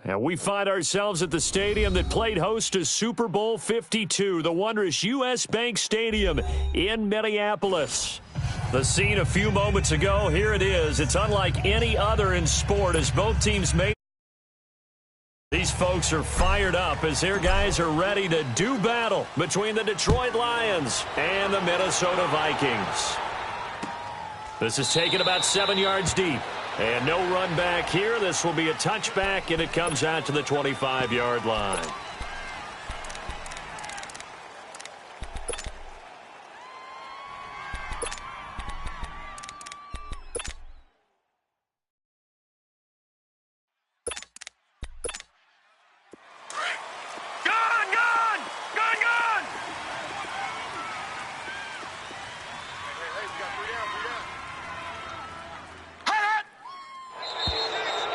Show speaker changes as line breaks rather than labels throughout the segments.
And we find ourselves at the stadium that played host to Super Bowl 52, the wondrous U.S. Bank Stadium in Minneapolis. The scene a few moments ago, here it is. It's unlike any other in sport as both teams made. These folks are fired up as their guys are ready to do battle between the Detroit Lions and the Minnesota Vikings. This is taken about 7 yards deep. And no run back here. This will be a touchback, and it comes out to the 25-yard line.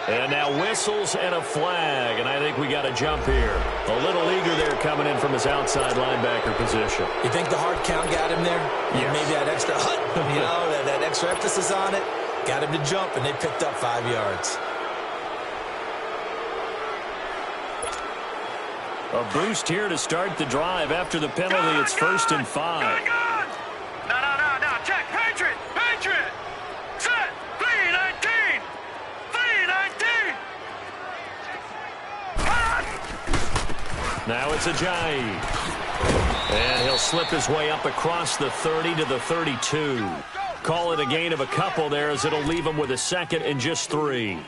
And now whistles and a flag, and I think we got a jump here. A little eager there coming in from his outside linebacker position.
You think the hard count got him there?
Yes.
Maybe that extra that extra emphasis on it got him to jump, and they picked up 5 yards.
A boost here to start the drive after the penalty. It's 1st and 5.
No, check, Patriot, set, 3-19, 3-19.
Now it's Ajayi. And he'll slip his way up across the 30 to the 32. Call it a gain of a couple there as it'll leave him with a 2nd and just 3.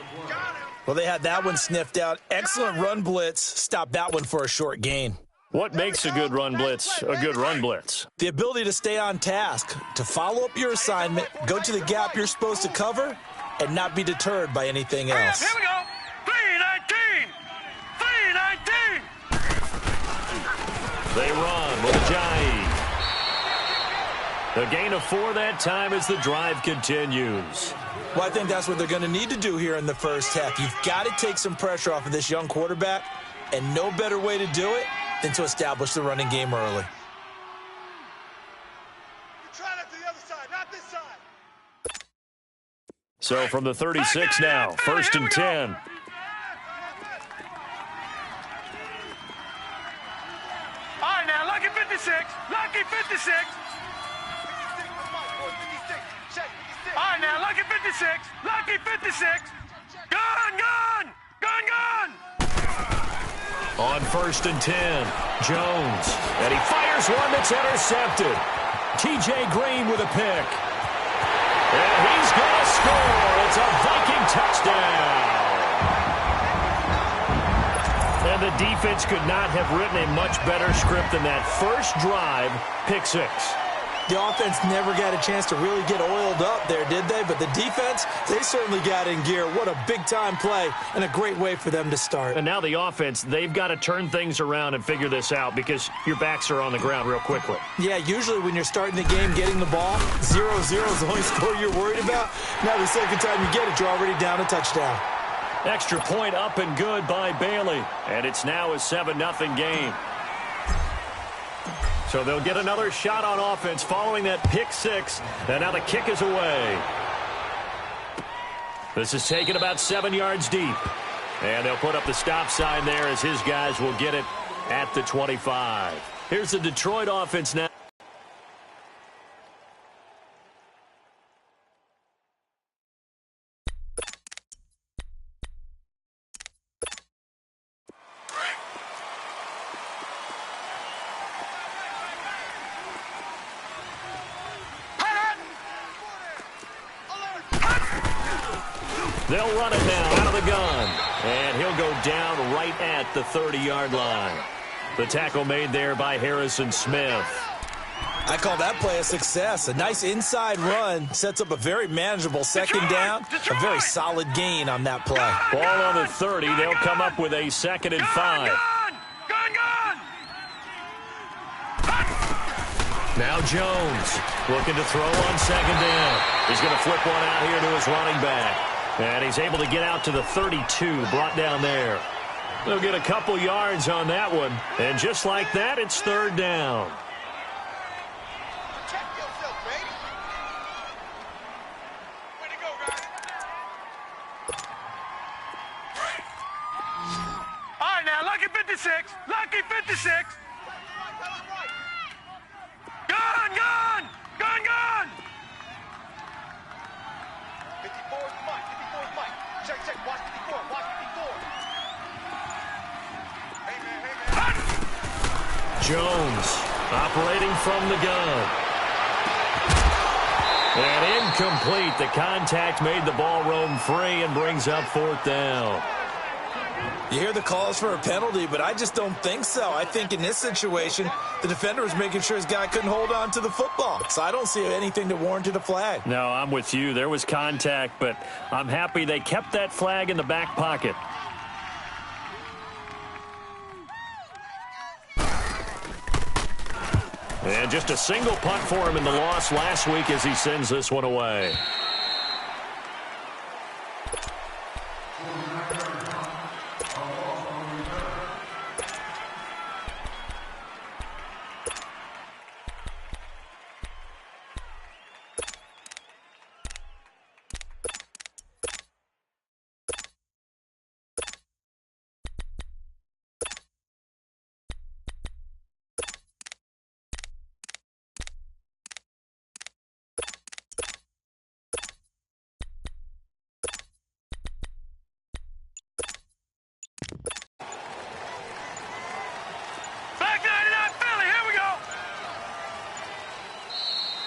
Well, they had that one sniffed out. Excellent run blitz. Stop that one for a short gain.
What makes a good run blitz a good run blitz?
The ability to stay on task, to follow up your assignment, go to the gap you're supposed to cover, and not be deterred by anything else.
Here we go. 3-19.
They run with Ajayi. The gain of 4 that time as the drive continues.
Well, I think that's what they're going to need to do here in the first half. You've got to take some pressure off of this young quarterback, and no better way to do it than to establish the running game early.
Try that to the other side, not this side.
So from the 36 now, 1st and 10.
All right, now, lucky 56. All right, now, lucky 56. Gun.
On 1st and 10, Jones. And he fires one that's intercepted. T.J. Green with a pick. And he's going to score. It's a Viking touchdown. And the defense could not have written a much better script than that. First drive, pick 6.
The offense never got a chance to really get oiled up there, did they? But the defense, they certainly got in gear. What a big-time play and a great way for them to start.
And now the offense, they've got to turn things around and figure this out because your backs are on the ground real quickly.
Yeah, usually when you're starting the game getting the ball, 0-0 is the only score you're worried about. Now the second time you get it, you're already down a touchdown.
Extra point up and good by Bailey. And it's now a 7-0 game. So they'll get another shot on offense following that pick 6. And now the kick is away. This is taken about 7 yards deep. And they'll put up the stop sign there as his guys will get it at the 25. Here's the Detroit offense now. They'll run it now out of the gun. And he'll go down right at the 30-yard line. The tackle made there by Harrison Smith.
I call that play a success. A nice inside run sets up a very manageable second down. A very solid gain on that play.
Ball on the 30. They'll come up with a 2nd and 5.
Gun.
Now Jones looking to throw on 2nd down. He's going to flip one out here to his running back. And he's able to get out to the 32, brought down there. They'll get a couple yards on that one. And just like that, it's 3rd down.
Check yourself, baby. Way to go, guys. Lucky 56. Lucky 56. Gun, gun. Gun, gun.
54 is Mike. 54 is Mike. Check, check. Watch 54. Watch 54. Hey, man. Hey, man.
Jones operating from the gun. And incomplete. The contact made the ball roam free and brings up 4th down.
You hear the calls for a penalty, but I just don't think so. I think in this situation, the defender was making sure his guy couldn't hold on to the football. So I don't see anything that warranted a flag.
No, I'm with you. There was contact, but I'm happy they kept that flag in the back pocket. And just a single punt for him in the loss last week as he sends this one away.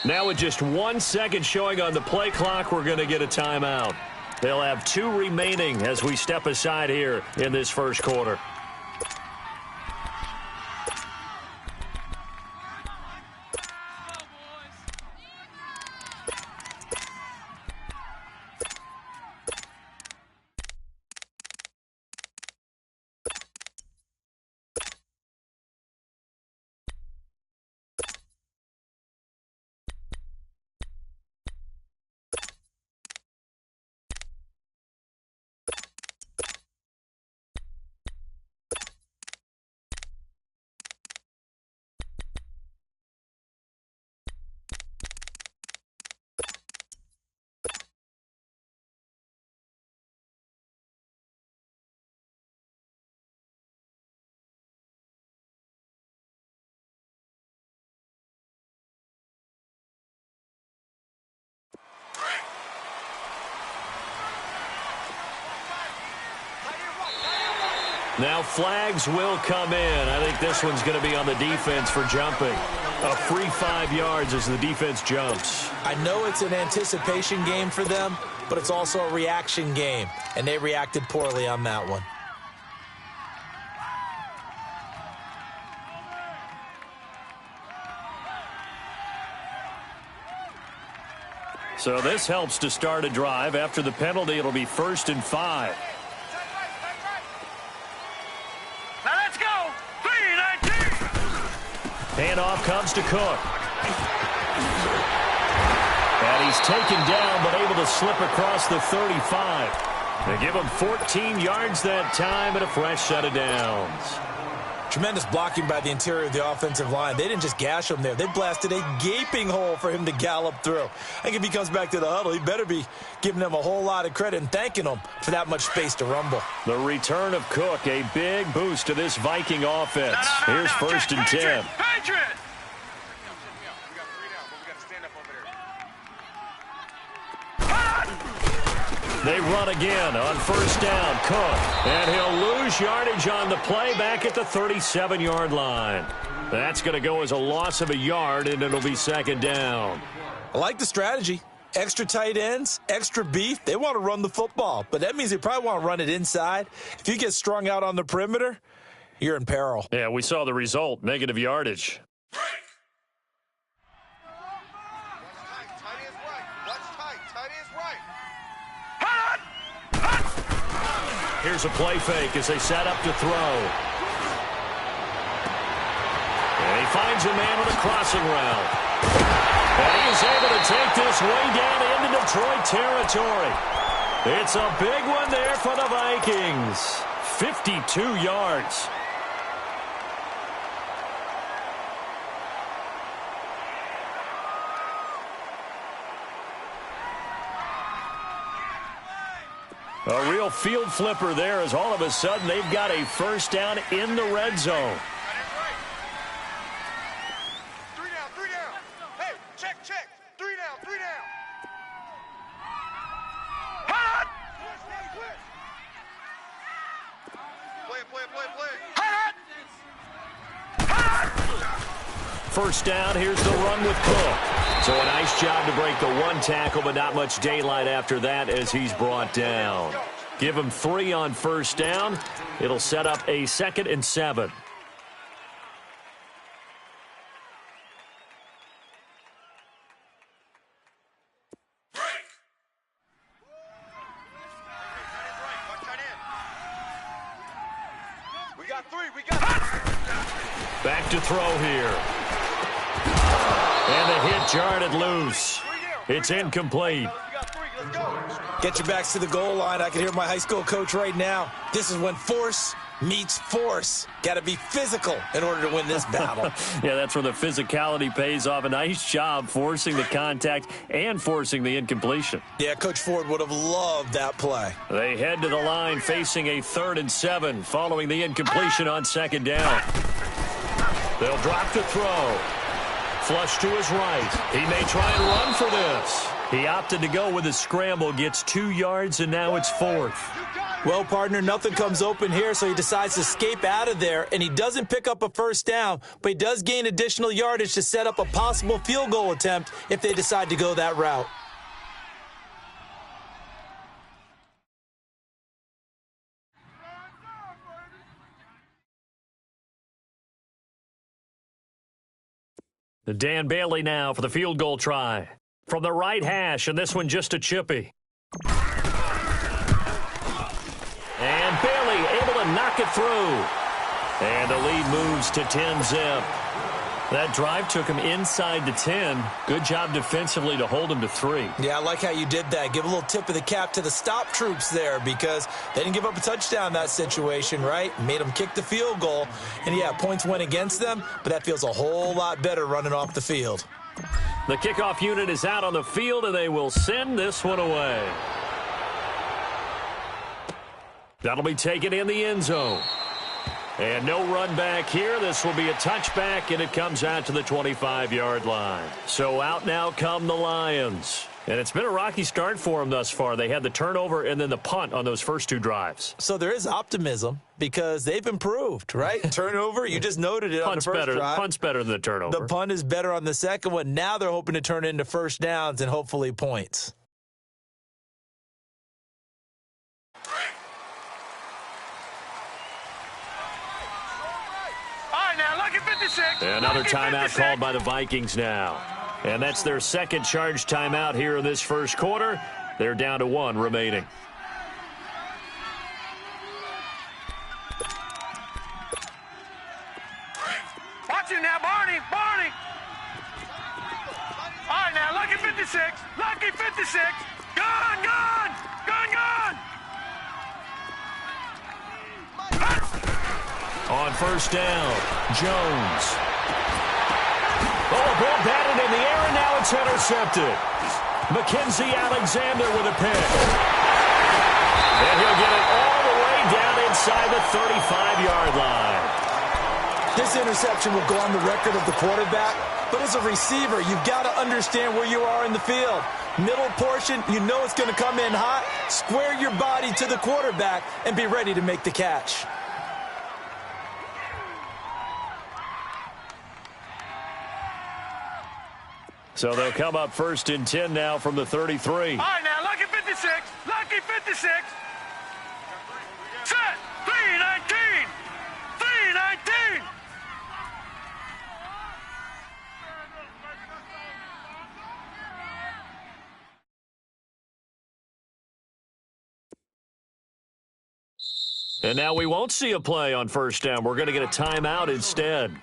Now with just 1 second showing on the play clock, we're going to get a timeout. They'll have 2 remaining as we step aside here in this first quarter. Now flags will come in. I think this one's going to be on the defense for jumping. A free 5 yards as the defense jumps.
I know it's an anticipation game for them, but it's also a reaction game, and they reacted poorly on that one.
So this helps to start a drive. After the penalty, it'll be 1st and 5.
Now let's go. 3-19.
Handoff comes to Cook. And he's taken down, but able to slip across the 35. They give him 14 yards that time and a fresh set of downs.
Tremendous blocking by the interior of the offensive line. They didn't just gash him there. They blasted a gaping hole for him to gallop through. I think if he comes back to the huddle, he better be giving them a whole lot of credit and thanking them for that much space to rumble.
The return of Cook, a big boost to this Viking offense. Here's 1st and 10.
Patriot.
They run again on 1st down. Cook. And he'll lose yardage on the play back at the 37-yard line. That's going to go as a loss of a yard, and it'll be 2nd down.
I like the strategy. Extra tight ends, extra beef. They want to run the football, but that means they probably want to run it inside. If you get strung out on the perimeter, you're in peril.
Yeah, we saw the result, negative yardage. Here's a play fake as they set up to throw. And he finds a man with a crossing route. And he is able to take this way down into Detroit territory. It's a big one there for the Vikings. 52 yards. A real field flipper there as all of a sudden they've got a first down in the red zone.
Three down. Hey, check. 3 down.
Hot!
Play.
Hot! Hot!
First down, here's the run with Cook. So a nice job to break the one tackle, but not much daylight after that as he's brought down. Give him 3 on first down. It'll set up a 2nd and 7.
We got 3.
Back to throw here. And the hit jarred it loose. It's incomplete.
We got 3. Let's go.
Get your backs to the goal line. I can hear my high school coach right now. This is when force meets force. Got to be physical in order to win this battle.
Yeah, that's where the physicality pays off. A nice job forcing the contact and forcing the incompletion.
Yeah, Coach Ford would have loved that play.
They head to the line facing a 3rd and 7 following the incompletion on 2nd down. They'll drop to throw. Flush to his right. He may try and run for this. He opted to go with a scramble, gets 2 yards, and now it's 4th.
Well, partner, nothing comes open here, so he decides to escape out of there, and he doesn't pick up a first down, but he does gain additional yardage to set up a possible field goal attempt if they decide to go that route.
Dan Bailey now for the field goal try. From the right hash, and this one just a chippy. And Bailey able to knock it through. And the lead moves to 10-zip. That drive took him inside the 10. Good job defensively to hold him to 3.
Yeah, I like how you did that. Give a little tip of the cap to the stop troops there because they didn't give up a touchdown in that situation, right? Made them kick the field goal. And, yeah, points went against them, but that feels a whole lot better running off the field.
The kickoff unit is out on the field, and they will send this one away. That'll be taken in the end zone. And no run back here. This will be a touchback, and it comes out to the 25-yard line. So out now come the Lions. And it's been a rocky start for them thus far. They had the turnover and then the punt on those first 2 drives.
So there is optimism because they've improved, right? Turnover, you just noted it on the first drive.
Punt's better than the turnover.
The punt is better on the second one. Now they're hoping to turn it into first downs and hopefully points.
Another timeout called by the Vikings now. And that's their second charge timeout here in this first quarter. They're down to 1 remaining.
Watch it now, Barney. All right, now, lucky 56. Lucky 56. Gone.
On first down, Jones. Oh, ball batted in the air, and now it's intercepted. Mackenzie Alexander with a pick. And he'll get it all the way down inside the 35-yard line.
This interception will go on the record of the quarterback, but as a receiver, you've got to understand where you are in the field. Middle portion, you know it's going to come in hot. Square your body to the quarterback and be ready to make the catch.
So they'll come up 1st and 10 now from the 33.
All right, now, lucky 56. Lucky 56. Set. 319. 319.
And now we won't see a play on first down. We're going to get a timeout instead.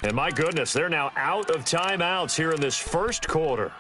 And my goodness, they're now out of timeouts here in this first quarter.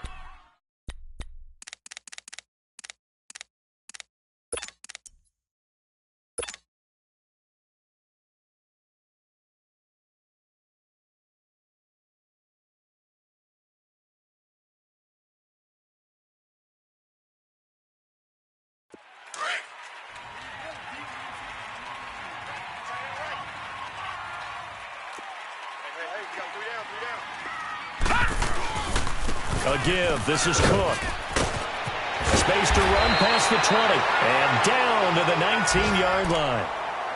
A give. This is Cook. Space to run past the 20. And down to the 19-yard line.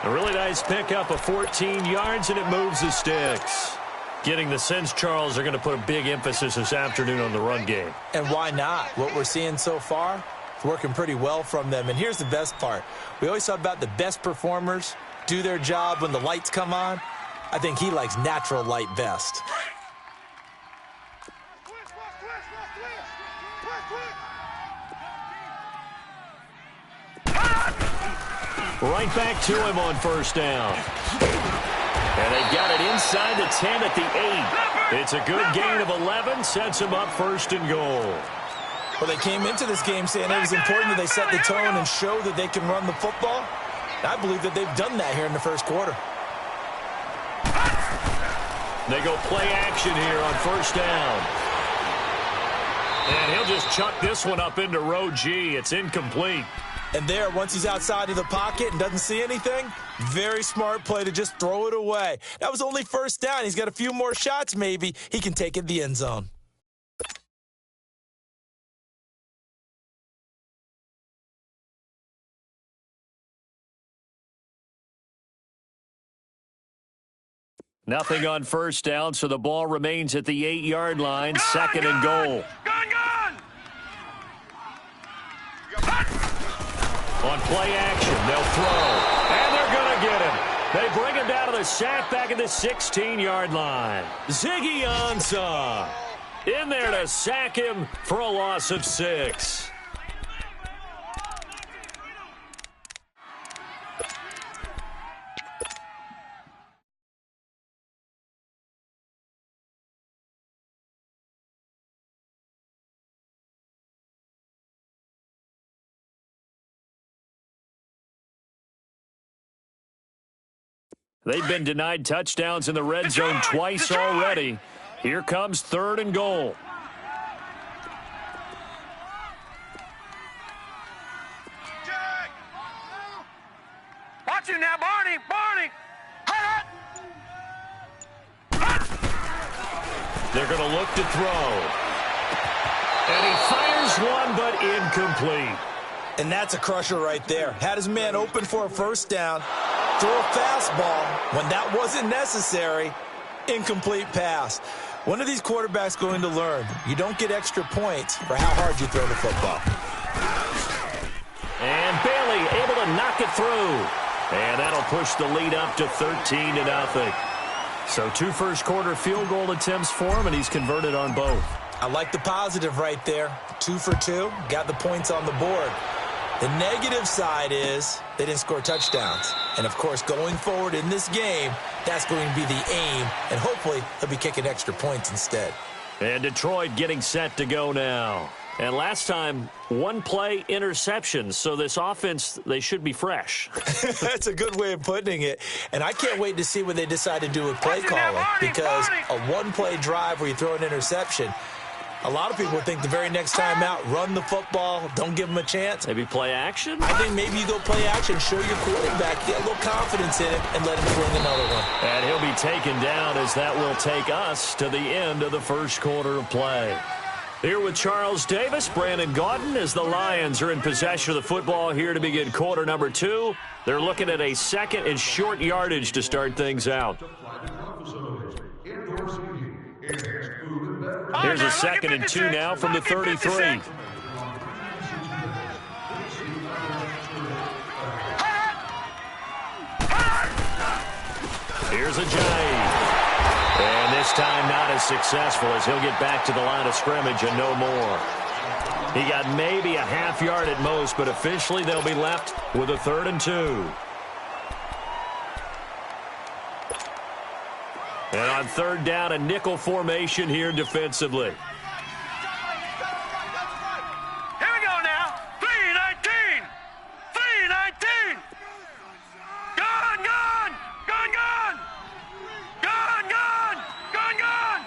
A really nice pickup of 14 yards, and it moves the sticks. Getting the sense, Charles, are going to put a big emphasis this afternoon on the run game.
And why not? What we're seeing so far is working pretty well from them. And here's the best part. We always talk about the best performers do their job when the lights come on. I think he likes natural light best.
Right back to him on first down. And they got it inside the 10 at the 8. It's a good gain of 11, sets him up first and goal.
Well, they came into this game saying it was important that they set the tone and show that they can run the football. And I believe that they've done that here in the first quarter.
They go play action here on first down. And he'll just chuck this one up into row G. It's incomplete.
And there, once he's outside of the pocket and doesn't see anything, very smart play to just throw it away. That was only first down. He's got a few more shots, maybe. He can take it the end zone.
Nothing on first down, so the ball remains at the 8-yard line, second and goal. On play action, they'll throw, and they're going to get him. They bring him down to the sack back at the 16-yard line. Ziggy Ansah in there to sack him for a loss of 6. They've been denied touchdowns in the red zone twice already. Here comes third and goal.
Watch him now, Barney! Barney!
They're going to look to throw. And he fires one, but incomplete.
And that's a crusher right there. Had his man open for a first down. Throw a fastball when that wasn't necessary. Incomplete pass. One of these quarterbacks going to learn. You don't get extra points for how hard you throw the football.
And Bailey able to knock it through. And that'll push the lead up to 13-0. So 2 first-quarter field goal attempts for him, and he's converted on both.
I like the positive right there. 2 for 2. Got the points on the board. The negative side is they didn't score touchdowns. And, of course, going forward in this game, that's going to be the aim. And hopefully he'll be kicking extra points instead.
And Detroit getting set to go now. And last time, 1-play interceptions. So this offense, they should be fresh.
That's a good way of putting it. And I can't wait to see what they decide to do with play calling. Because a 1-play drive where you throw an interception, a lot of people think the very next time out, run the football, don't give them a chance.
Maybe play action?
I think maybe you go play action, show your quarterback, get a little confidence in him, and let him fling another one.
And he'll be taken down as that will take us to the end of the first quarter of play. Here with Charles Davis, Brandon Gaudin, as the Lions are in possession of the football here to begin quarter number 2. They're looking at a second and short yardage to start things out. Here's a second and 2 now from the 33. Here's a jive. And this time not as successful as he'll get back to the line of scrimmage and no more. He got maybe a half yard at most, but officially they'll be left with a 3rd and 2. And on 3rd down, a nickel formation here defensively.
Here we go now. 3-19. 3-19. Gone, gone. Gone, gone. Gone, gone. Gone, gone.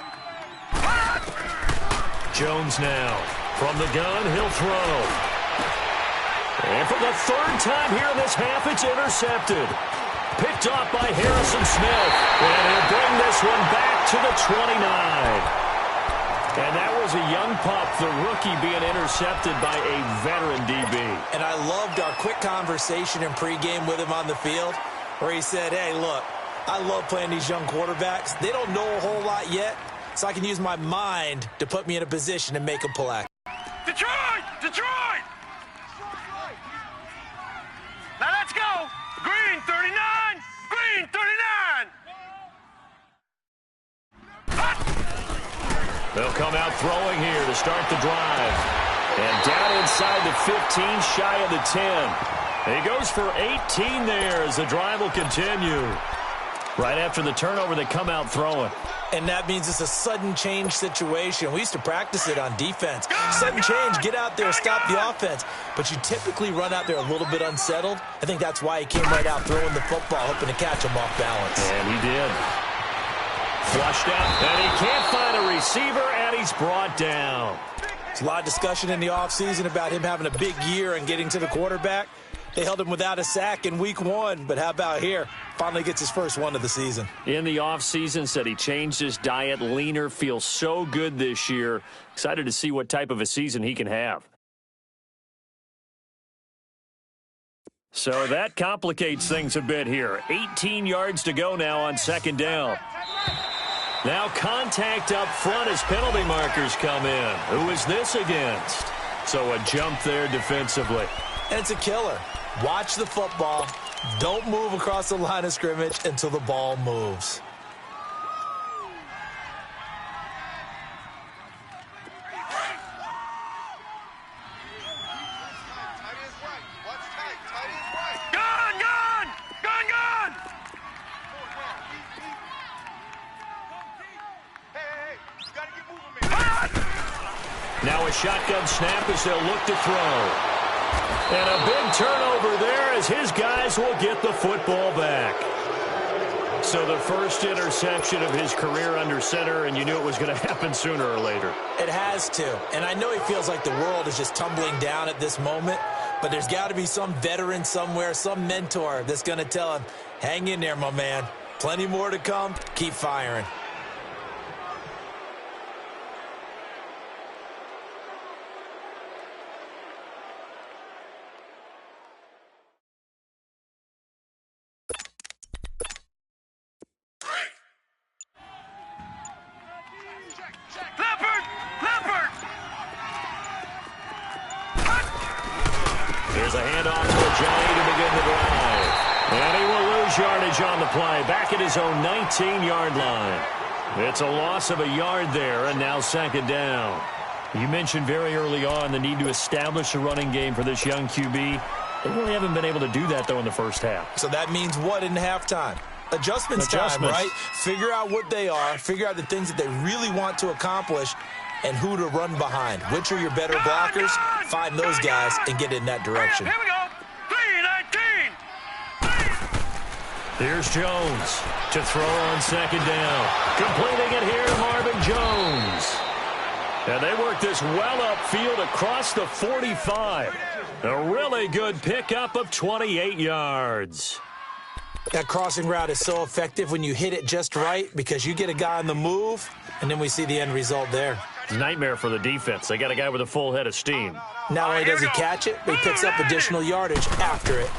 Jones now. From the gun, he'll throw. And for the 3rd time here in this half, it's intercepted. picked off by Harrison Smith. And he'll bring this one back to the 29. And that was a young pup, the rookie, being intercepted by a veteran DB.
And I loved our quick conversation in pregame with him on the field where he said, hey, look, I love playing these young quarterbacks. They don't know a whole lot yet, so I can use my mind to put me in a position to make them pull out.
Detroit! Detroit! Now let's go! Green 39! Green 39!
They'll come out throwing here to start the drive. And down inside the 15, shy of the 10. He goes for 18 there as the drive will continue. Right after the turnover, they come out throwing.
And that means it's a sudden change situation. We used to practice it on defense. Sudden change, get out there, stop the offense. But you typically run out there a little bit unsettled. I think that's why he came right out throwing the football, hoping to catch him off balance.
And he did. Flushed out, and he can't find a receiver, and he's brought down.
There's a lot of discussion in the offseason about him having a big year and getting to the quarterback. They held him without a sack in week 1, but how about here? Finally gets his first one of the season.
In the offseason, said he changed his diet, leaner, feels so good this year. Excited to see what type of a season he can have. So that complicates things a bit here. 18 yards to go now on second down. Now contact up front as penalty markers come in. Who is this against? So a jump there defensively.
And it's a killer. Watch the football. Don't move across the line of scrimmage until the ball moves.
Now a shotgun snap as they'll look to throw. And a big turnover there as his guys will get the football back. So the first interception of his career under center, and you knew it was going to happen sooner or later.
It has to. And I know he feels like the world is just tumbling down at this moment, but there's got to be some veteran somewhere, some mentor that's going to tell him, hang in there, my man. Plenty more to come. Keep firing.
There's a handoff to Ajayi to begin the drive. And he will lose yardage on the play, back at his own 19-yard line. It's a loss of a yard there, and now second down. You mentioned very early on the need to establish a running game for this young QB. They really haven't been able to do that, though, in the first half.
So that means what in halftime? Adjustments time, right? Figure out what they are, figure out the things that they really want to accomplish, and who to run behind. Which are your better blockers? Find those guys and get in that direction.
Here we go. 3-19.
Here's Jones to throw on second down. Completing it here to Marvin Jones. And they work this well upfield across the 45. A really good pickup of 28 yards.
That crossing route is so effective when you hit it just right because you get a guy on the move, and then we see the end result there.
Nightmare for the defense. They got a guy with a full head of steam.
Not only does he catch it, but he picks up additional yardage after it.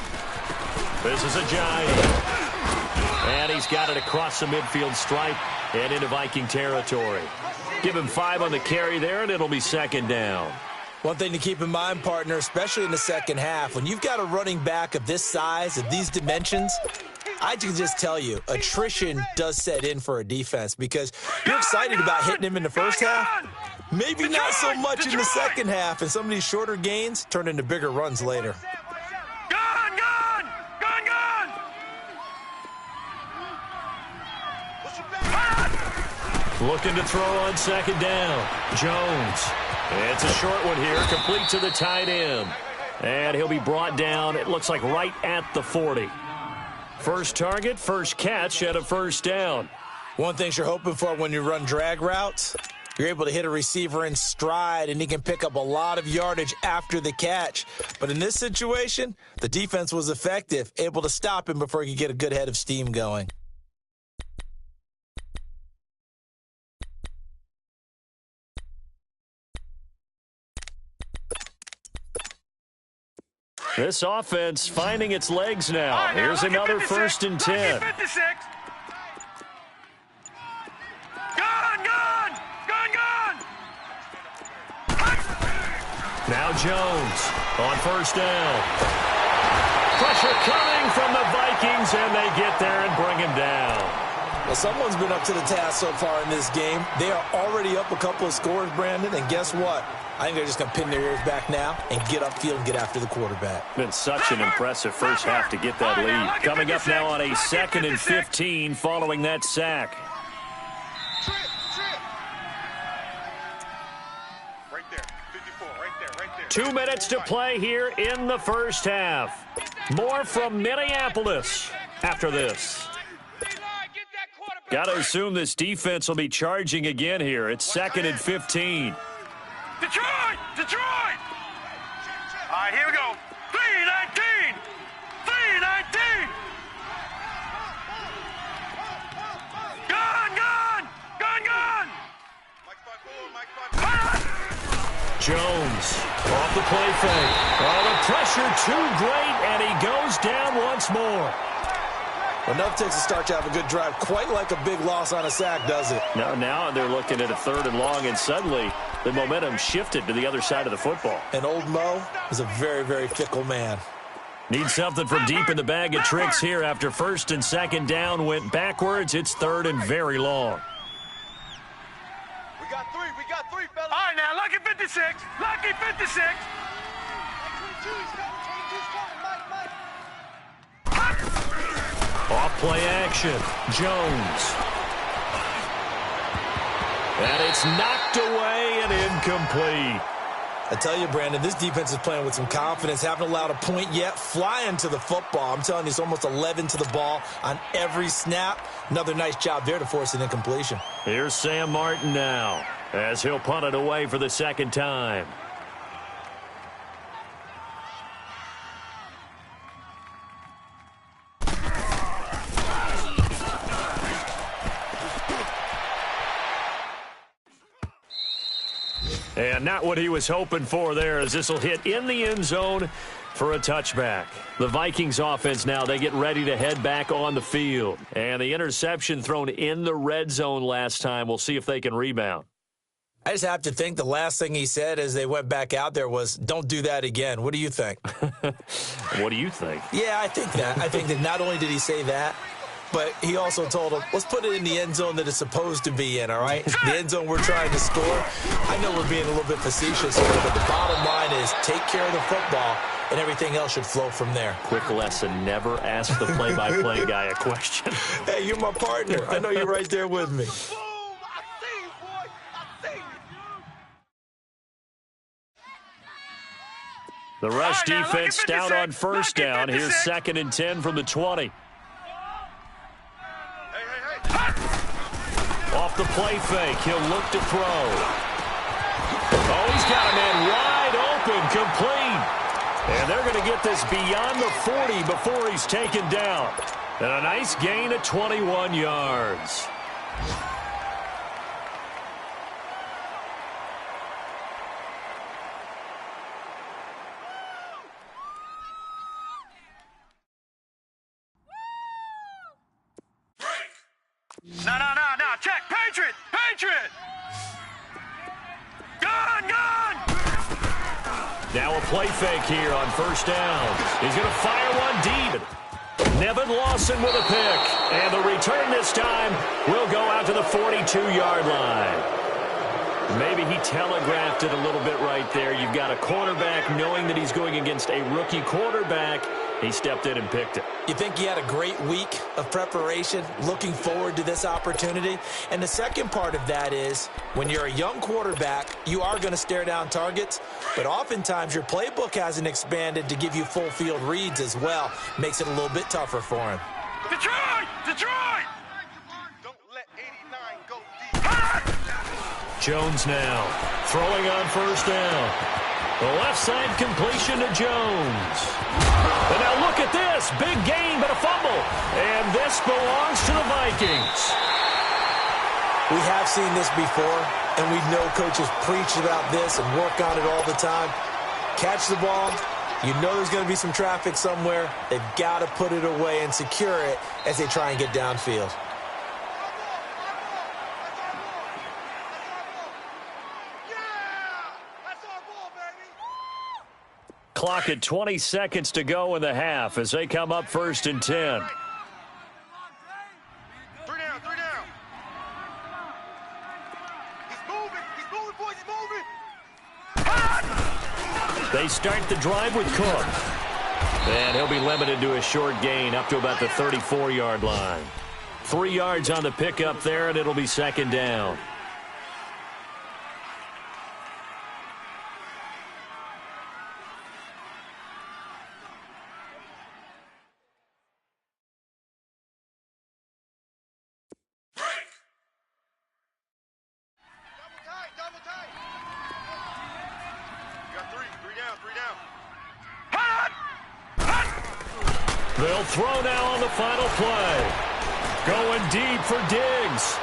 This is a giant. And he's got it across the midfield stripe and into Viking territory. Give him 5 on the carry there, and it'll be second down.
One thing to keep in mind, partner, especially in the second half, when you've got a running back of this size, of these dimensions, I can just tell you, attrition does set in for a defense because you're excited about hitting him in the first half. Maybe not so much in the second half, and some of these shorter gains turn into bigger runs later.
Looking to throw on second down. Jones. It's a short one here, complete to the tight end. And he'll be brought down, it looks like right at the 40. First target, first catch at a first down.
One thing you're hoping for when you run drag routes, You're able to hit a receiver in stride, and he can pick up a lot of yardage after the catch. But in this situation, the defense was effective, able to stop him before he could get a good head of steam going.
This offense finding its legs now. Here's another 1st and 10. Now Jones on 1st down. Pressure coming from the Vikings, and they get there and bring him down.
Well, someone's been up to the task so far in this game. They are already up a couple of scores, Brandon, and guess what? I think they're just going to pin their ears back now and get upfield and get after the quarterback.
Been such an impressive first half to get that lead. Coming up now on a 2nd and 15 following that sack.
Right there, 54, right there.
2 minutes to play here in the first half. More from Minneapolis after this. Got to assume this defense will be charging again here. It's 2nd and 15.
Detroit! Detroit! All right, here we go. 3-19! 3-19! Gun!
Jones off the play fake. Oh, the pressure too great, and he goes down once more.
Enough takes to start to have a good drive. Quite like a big loss on a sack, does it?
Now they're looking at a 3rd and long, and suddenly the momentum shifted to the other side of the football.
And old Mo is a very, very fickle man.
Need something from deep in the bag of tricks here after 1st and 2nd down went backwards. It's 3rd and very long.
We got three, fellas.
All right, now, Lucky 56. Lucky 56.
Off play action. Jones. And it's knocked away and incomplete.
I tell you, Brandon, this defense is playing with some confidence. Haven't allowed a point yet. Flying to the football. I'm telling you, it's almost 11 to the ball on every snap. Another nice job there to force an incompletion.
Here's Sam Martin now as he'll punt it away for the 2nd time. And not what he was hoping for there, as this will hit in the end zone for a touchback. The Vikings offense now, they get ready to head back on the field. And the interception thrown in the red zone last time. We'll see if they can rebound.
I just have to think the last thing he said as they went back out there was, don't do that again. What do you think?
What do you think?
Yeah, I think that. I think that not only did he say that, but he also told him, let's put it in the end zone that it's supposed to be in, all right? The end zone we're trying to score. I know we're being a little bit facetious here, but the bottom line is take care of the football, and everything else should flow from there.
Quick lesson, never ask the play-by-play guy a question.
Hey, you're my partner. I know you're right there with me.
Boom! I see you, boy. I see you.
The rush defense stout on 1st down. Here's 2nd and 10 from the 20. Off the play fake, he'll look to throw. Oh, he's got a man wide open, complete. And they're going to get this beyond the 40 before he's taken down. And a nice gain of 21 yards.
No. Check. Patriot. Gun.
Now a play fake here on 1st down. He's going to fire one deep. Nevin Lawson with a pick. And the return this time will go out to the 42-yard line. Maybe he telegraphed it a little bit right there. You've got a quarterback knowing that he's going against a rookie quarterback. He stepped in and picked it.
You think he had a great week of preparation, looking forward to this opportunity? And the second part of that is, when you're a young quarterback, you are going to stare down targets, but oftentimes your playbook hasn't expanded to give you full field reads as well. Makes it a little bit tougher for him.
Detroit!
Don't let 89 go deep.
Jones now, throwing on first down. The left side completion to Jones. And now look at this. Big gain, but a fumble. And this belongs to the Vikings.
We have seen this before, and we know coaches preach about this and work on it all the time. Catch the ball. You know there's going to be some traffic somewhere. They've got to put it away and secure it as they try and get downfield.
Clock at 20 seconds to go in the half as they come up 1st and 10.
Three down. He's moving, boys, he's moving.
They start the drive with Cook. And he'll be limited to a short gain up to about the 34-yard line. 3 yards on the pickup there, and it'll be 2nd down.
Double tight. You got three down.
They'll throw now on the final play. Going deep for Diggs.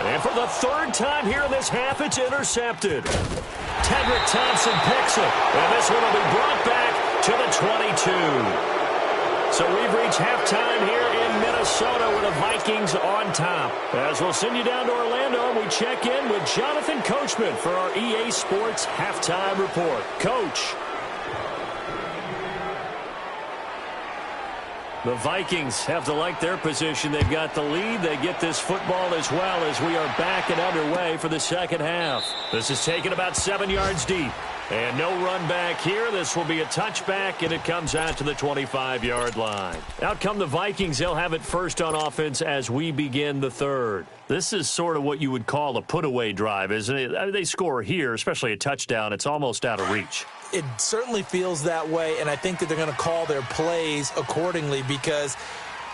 And for the 3rd time here in this half, it's intercepted. Tedrick Thompson picks it. And this one will be brought back to the 22. So we've reached halftime here in Minnesota with the Vikings on top. As we'll send you down to Orlando, we check in with Jonathan Coachman for our EA Sports Halftime Report. Coach. The Vikings have to like their position. They've got the lead. They get this football as well as we are back and underway for the second half. This is taken about 7 yards deep. And no run back here. This will be a touchback, and it comes out to the 25-yard line. Out come the Vikings. They'll have it first on offense as we begin the 3rd. This is sort of what you would call a put-away drive, isn't it? I mean, they score here, especially a touchdown. It's almost out of reach.
It certainly feels that way, and I think that they're going to call their plays accordingly because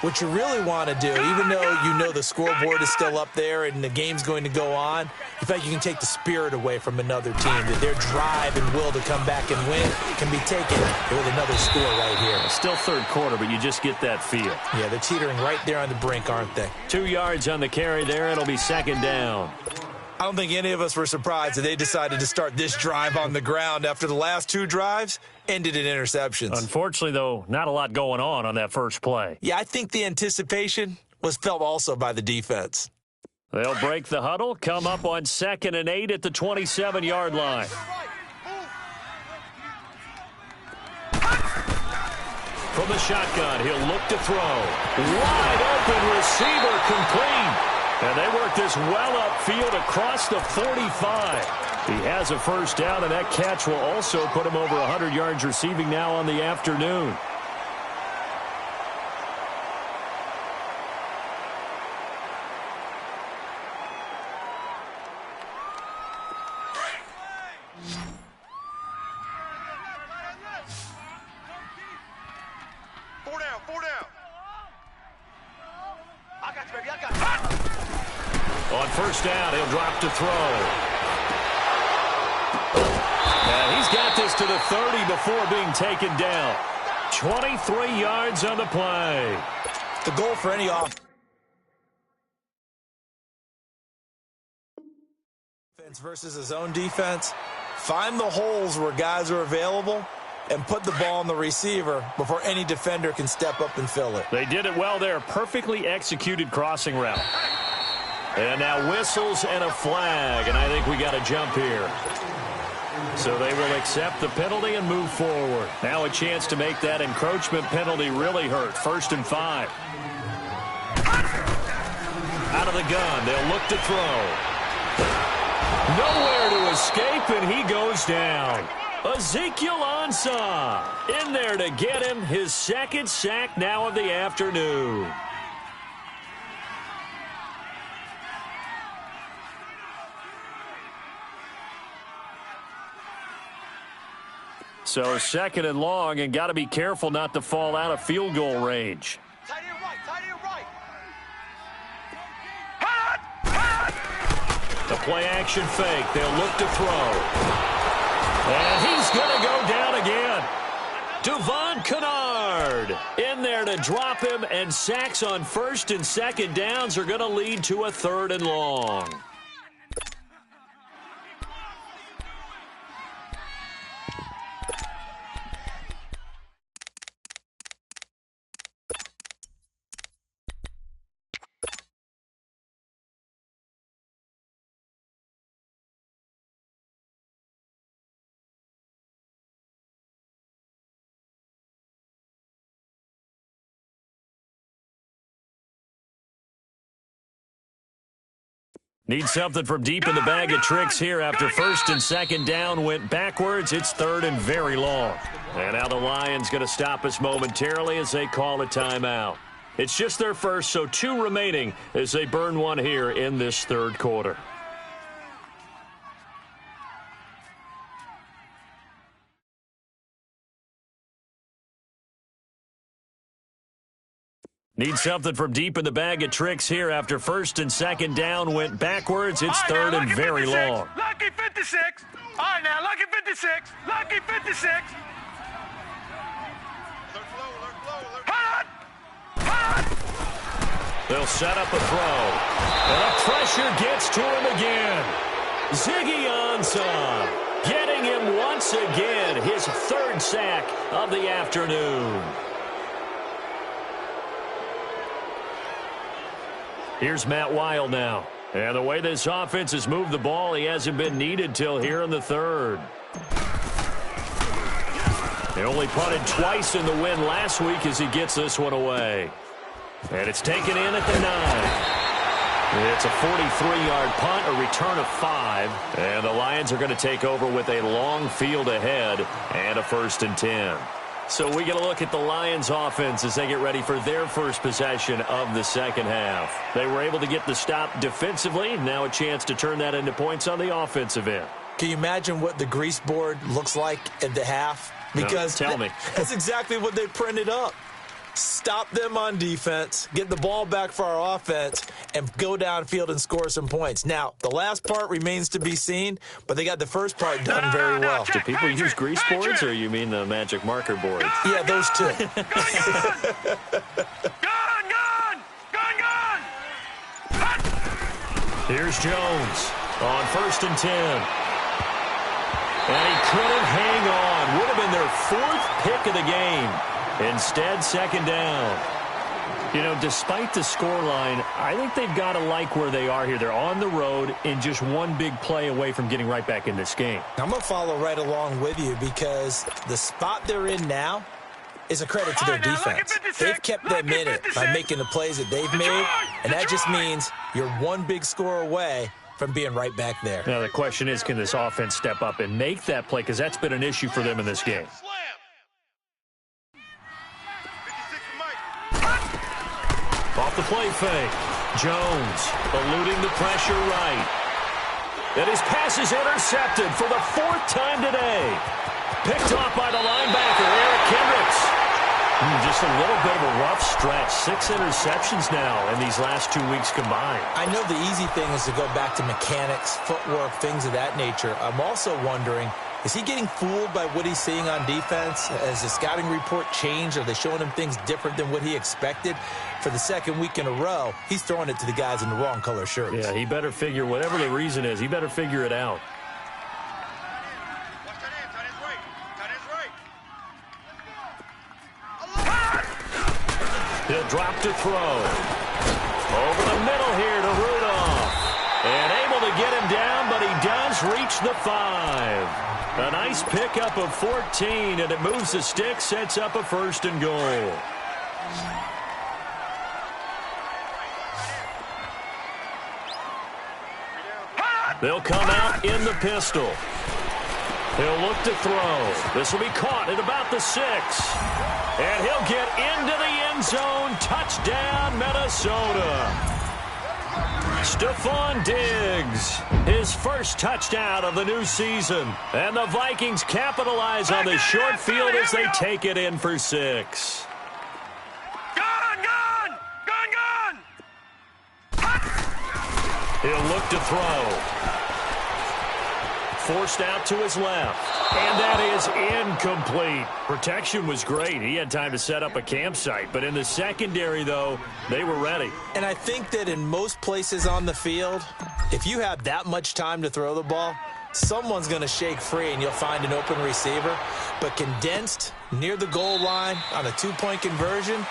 what you really want to do, even though you know the scoreboard is still up there and the game's going to go on, in fact, you can take the spirit away from another team, that their drive and will to come back and win can be taken with another score right here.
Still 3rd quarter, but you just get that feel.
Yeah, they're teetering right there on the brink, aren't they?
2 yards on the carry there. It'll be 2nd down.
I don't think any of us were surprised that they decided to start this drive on the ground after the last 2 drives ended in interceptions.
Unfortunately, though, not a lot going on that first play.
Yeah, I think the anticipation was felt also by the defense.
They'll break the huddle, come up on 2nd and 8 at the 27-yard line. From the shotgun, he'll look to throw. Wide open receiver complete. And they work this well upfield across the 45. He has a first down, and that catch will also put him over 100 yards receiving now on the afternoon.
Four down. I got you, baby. I got you.
On first down, he'll drop to throw. And he's got this to the 30 before being taken down. 23 yards on the play.
The goal for any offense versus his own defense, find the holes where guys are available and put the ball on the receiver before any defender can step up and fill it.
They did it well there. Perfectly executed crossing route. And now whistles and a flag, and I think we got a jump here. So they will accept the penalty and move forward. Now a chance to make that encroachment penalty really hurt. 1st and 5. Out of the gun, they'll look to throw. Nowhere to escape, and he goes down. Ezekiel Ansah in there to get him his 2nd sack now of the afternoon. So 2nd and long, and got to be careful not to fall out of field goal range.
Tight end right.
The play action fake. They'll look to throw. And he's going to go down again. Devon Kennard in there to drop him, and sacks on first and second downs are going to lead to a 3rd and long. Need something from deep in the bag of tricks here after first and second down went backwards. It's 3rd and very long. And now the Lions going to stop us momentarily as they call a timeout. It's just their first, so 2 remaining as they burn one here in this 3rd quarter. Need something from deep in the bag of tricks here after first and second down went backwards. It's 3rd and very long.
Lucky 56. All right, now, lucky 56. Lucky 56. Hot! Hot!
They'll set up a throw. And the pressure gets to him again. Ziggy Ansah getting him once again. His 3rd sack of the afternoon. Here's Matt Wild now. And the way this offense has moved the ball, he hasn't been needed till here in the 3rd. He only punted twice in the win last week as he gets this one away. And it's taken in at the 9. It's a 43-yard punt, a return of 5. And the Lions are going to take over with a long field ahead and a 1st and 10. So we get a look at the Lions offense as they get ready for their first possession of the second half. They were able to get the stop defensively. Now a chance to turn that into points on the offensive end.
Can you imagine what the grease board looks like at the half? Because
no, tell me.
That's exactly what they printed up. Stop them on defense, get the ball back for our offense, and go downfield and score some points. Now, the last part remains to be seen, but they got the first part done very well.
Do people use grease boards, or you mean the magic marker boards?
Yeah, those two.
Gone!
Here's Jones on 1st and 10. And he couldn't hang on. Would have been their 4th pick of the game. Instead, 2nd down. You know, despite the scoreline, I think they've got to like where they are here. They're on the road and just one big play away from getting right back in this game.
I'm going to follow right along with you because the spot they're in now is a credit to their defense. They've kept them in it by making the plays that they've made, and that just means you're one big score away from being right back there.
Now, the question is, can this offense step up and make that play? Because that's been an issue for them in this game. Off the play fake. Jones eluding the pressure right. And his pass is intercepted for the 4th time today. Picked off by the linebacker, Eric Kendricks. Just a little bit of a rough stretch. 6 interceptions now in these last 2 weeks combined.
I know the easy thing is to go back to mechanics, footwork, things of that nature. I'm also wondering, is he getting fooled by what he's seeing on defense? Has the scouting report changed? Are they showing him things different than what he expected? For the 2nd week in a row, he's throwing it to the guys in the wrong color shirts.
Yeah, he better figure, whatever the reason is, he better figure it out. He'll drop to throw. Over the middle here to Rudolph. And able to get him down, but he does reach the 5. A nice pickup of 14, and it moves the stick, sets up a 1st and goal. They'll come out in the pistol. He'll look to throw. This will be caught at about the 6. And he'll get into the end zone. Touchdown, Minnesota. Stephon Diggs, his first touchdown of the new season. And the Vikings capitalize on the short field as they take it in for 6.
Gone!
He'll look to throw. forced out to his left. And that is incomplete. Protection was great. He had time to set up a campsite. But in the secondary, though, they were ready.
And I think that in most places on the field, if you have that much time to throw the ball, someone's going to shake free and you'll find an open receiver. But condensed near the goal line on a two-point conversion,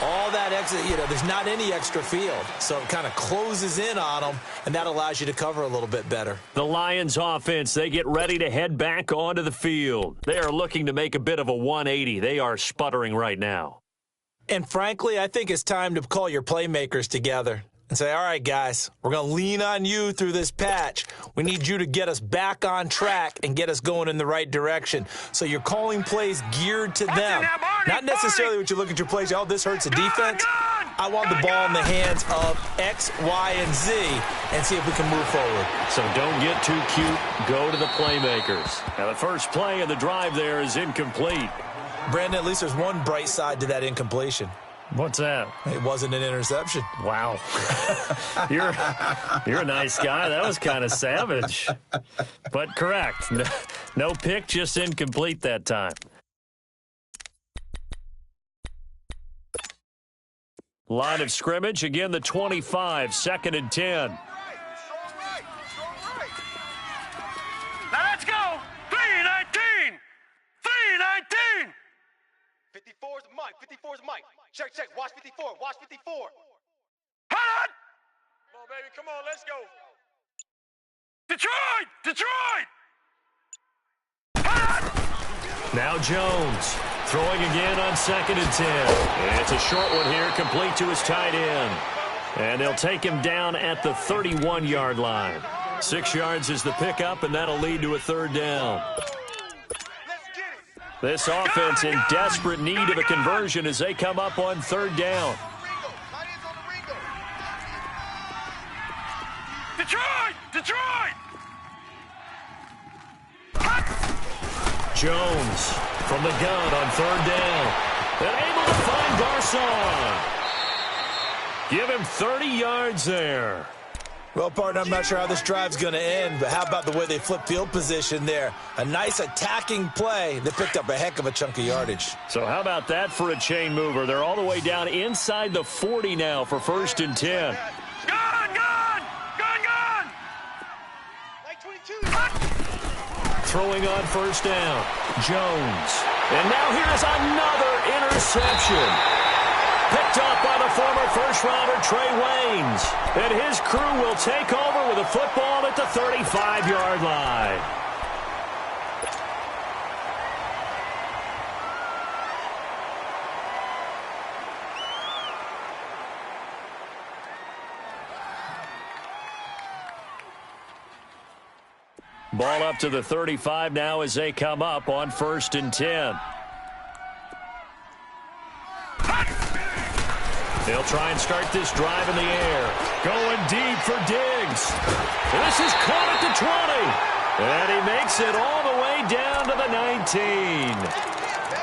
all that exit, there's not any extra field. So it kind of closes in on them, and that allows you to cover a little bit better.
The Lions offense, they get ready to head back onto the field. They are looking to make a bit of a 180. They are sputtering right now.
And frankly, I think it's time to call your playmakers together and say, all right, guys, we're going to lean on you through this patch. We need you to get us back on track and get us going in the right direction. So you're calling plays geared to them. Not necessarily what you look at your plays, oh, this hurts the defense. I want the ball in the hands of X, Y, and Z and see if we can move forward.
So don't get too cute. Go to the playmakers. Now, the first play of the drive there is incomplete.
Brandon, at least there's one bright side to that incompletion.
What's that?
It wasn't an interception.
Wow. You're a nice guy. That was kind of savage. But correct. No pick, just incomplete that time. Line of scrimmage, again the 25, 2nd and 10.
Now let's go. 3-19. 3-19.
54's Mike. 54's Mike. Check. Watch 54. Watch 54.
Hold on. Come on, baby. Come on. Let's go. Detroit. Hold on.
Now Jones throwing again on 2nd and 10. And it's a short one here, complete to his tight end. And they'll take him down at the 31-yard line. 6 yards is the pickup, and that'll lead to a 3rd down. This offense in desperate need of a conversion as they come up on 3rd down.
Detroit.
Jones from the gun on 3rd down. And able to find Garcon. Give him 30 yards there.
Well, partner, I'm not sure how this drive's going to end, but how about the way they flip field position there? A nice attacking play that picked up a heck of a chunk of yardage.
So how about that for a chain mover? They're all the way down inside the 40 now for 1st and 10.
Gone.
Like 22.
Throwing on 1st down. Jones. And now here's another interception. Picked up by the former first-rounder Trey Waynes. And his crew will take over with a football at the 35-yard line. Ball up to the 35 now as they come up on 1st and 10. They'll try and start this drive in the air. Going deep for Diggs. This is caught at the 20. And he makes it all the way down to the 19.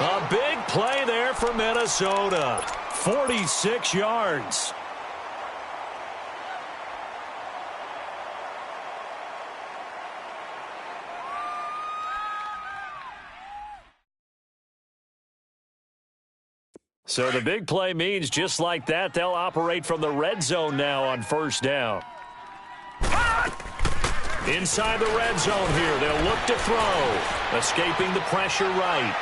A big play there for Minnesota. 46 yards. So the big play means just like that, they'll operate from the red zone now on 1st down. Inside the red zone here, they'll look to throw. Escaping the pressure right.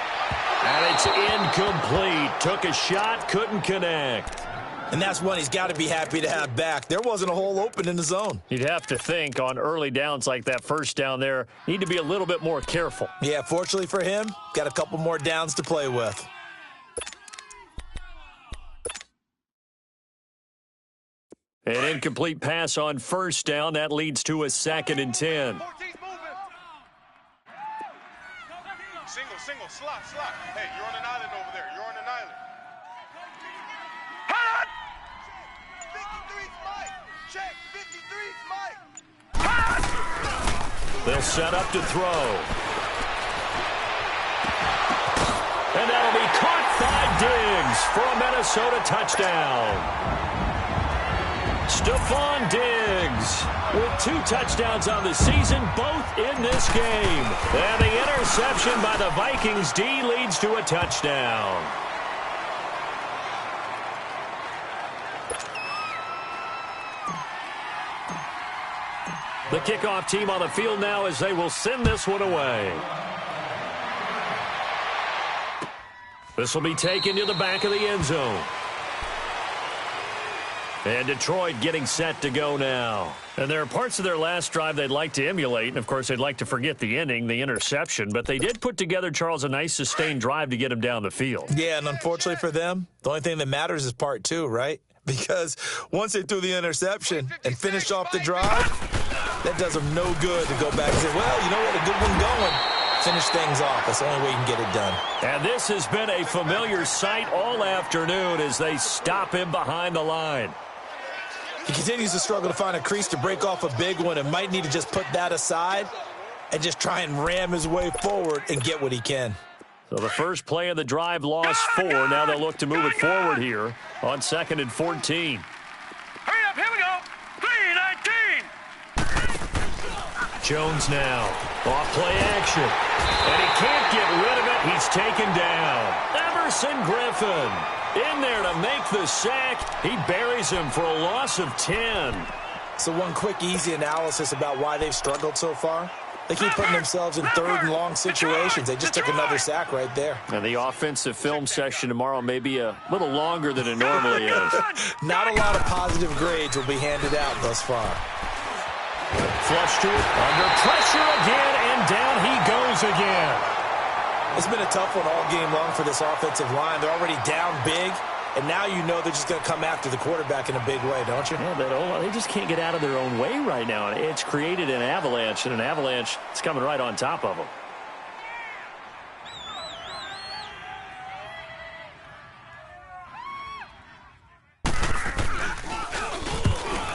And it's incomplete. Took a shot, couldn't connect.
And that's one he's got to be happy to have back. There wasn't a hole open in the zone.
You'd have to think on early downs like that 1st down there, need to be a little bit more careful.
Yeah, fortunately for him, got a couple more downs to play with.
An incomplete pass on 1st down. That leads to a 2nd and 10.
14's moving. Single, slot. Hey, you're on an island over there. You're on an island.
Hold
53's Mike. Check. 53's Mike.
They'll set up to throw. And that'll be caught by Diggs for a Minnesota touchdown. Stephon Diggs with 2 touchdowns on the season, both in this game. And the interception by the Vikings D leads to a touchdown. The kickoff team on the field now as they will send this one away. This will be taken to the back of the end zone. And Detroit getting set to go now. And there are parts of their last drive they'd like to emulate. And, of course, they'd like to forget the ending, the interception. But they did put together, Charles, a nice sustained drive to get him down the field.
Yeah, and unfortunately for them, the only thing that matters is part 2, right? Because once they threw the interception and finished off the drive, that does them no good to go back and say, well, you know what, a good one going. Finish things off. That's the only way you can get it done.
And this has been a familiar sight all afternoon as they stop him behind the line.
He continues to struggle to find a crease to break off a big one and might need to just put that aside and just try and ram his way forward and get what he can.
So the first play of the drive lost 4. Now they'll look to move it forward here on 2nd and 14.
Hurry up, here we go. 3-19.
Jones now. Off play action. And he can't get rid of it. He's taken down. Emerson Griffin in there to make the sack. He buries him for a loss of 10.
So one quick, easy analysis about why they've struggled so far. They keep putting themselves in 3rd and long situations. They just took another sack right there.
And the offensive film session tomorrow may be a little longer than it normally is.
Not a lot of positive grades will be handed out thus far.
Flush to it, under pressure again, and down he goes again.
It's been a tough one all game long for this offensive line. They're already down big, and now you know they're just going to come after the quarterback in a big way, don't you?
Yeah, they just can't get out of their own way right now. It's created an avalanche, and an avalanche is coming right on top of them.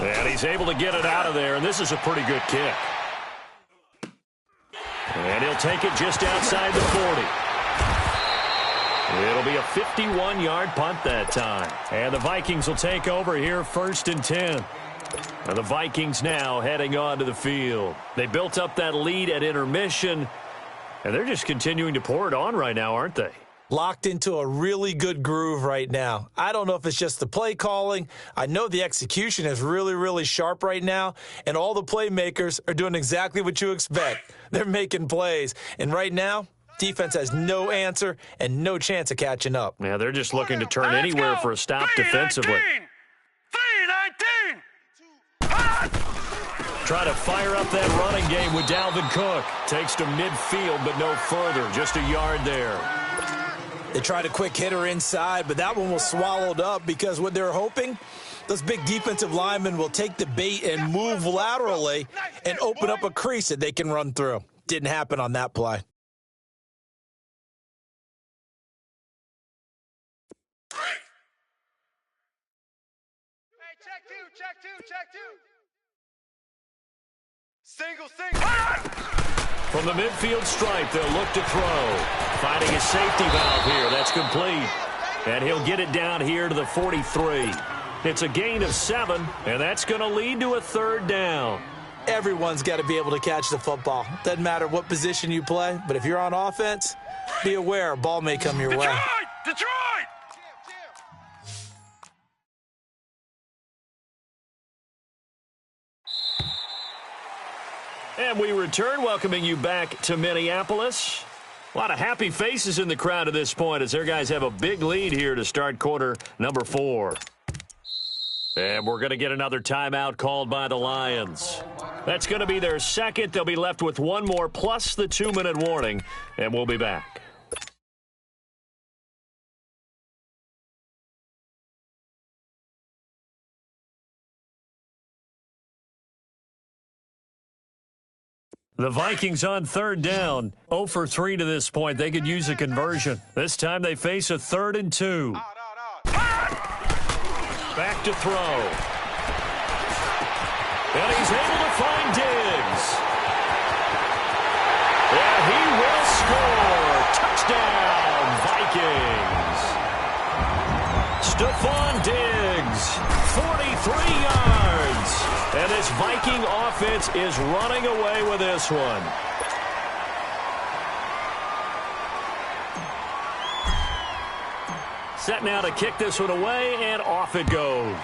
And he's able to get it out of there, and this is a pretty good kick. And he'll take it just outside the 40. It'll be a 51-yard punt that time. And the Vikings will take over here 1st and 10. And the Vikings now heading onto the field. They built up that lead at intermission, and they're just continuing to pour it on right now, aren't they?
Locked into a really good groove right now. I don't know if it's just the play calling. I know the execution is really, really sharp right now, and all the playmakers are doing exactly what you expect. They're making plays, and right now, defense has no answer and no chance of catching up.
Yeah, they're just looking to turn anywhere for a stop defensively.
3-19.
Try to fire up that running game with Dalvin Cook. Takes to midfield, but no further. Just a yard there.
They tried a quick hitter inside, but that one was swallowed up because what they're hoping, those big defensive linemen will take the bait and move laterally and open up a crease that they can run through. Didn't happen on that play.
Hey, check two. Single.
From the midfield stripe, they'll look to throw. Finding a safety valve here. That's complete. And he'll get it down here to the 43. It's a gain of 7, and that's going to lead to a 3rd down.
Everyone's got to be able to catch the football. Doesn't matter what position you play, but if you're on offense, be aware a ball may come your way.
Detroit!
And we return, welcoming you back to Minneapolis. A lot of happy faces in the crowd at this point as their guys have a big lead here to start quarter number 4. And we're going to get another timeout called by the Lions. That's going to be their 2nd. They'll be left with 1 more plus the 2-minute warning, and we'll be back. The Vikings on 3rd down. 0 for 3 to this point. They could use a conversion. This time they face a 3rd and 2. Back to throw. And he's able to find Diggs. Yeah, he will score. Touchdown, Vikings. Stephon Diggs, 43 yards. This Viking offense is running away with this one. Set now to kick this one away, and off it goes.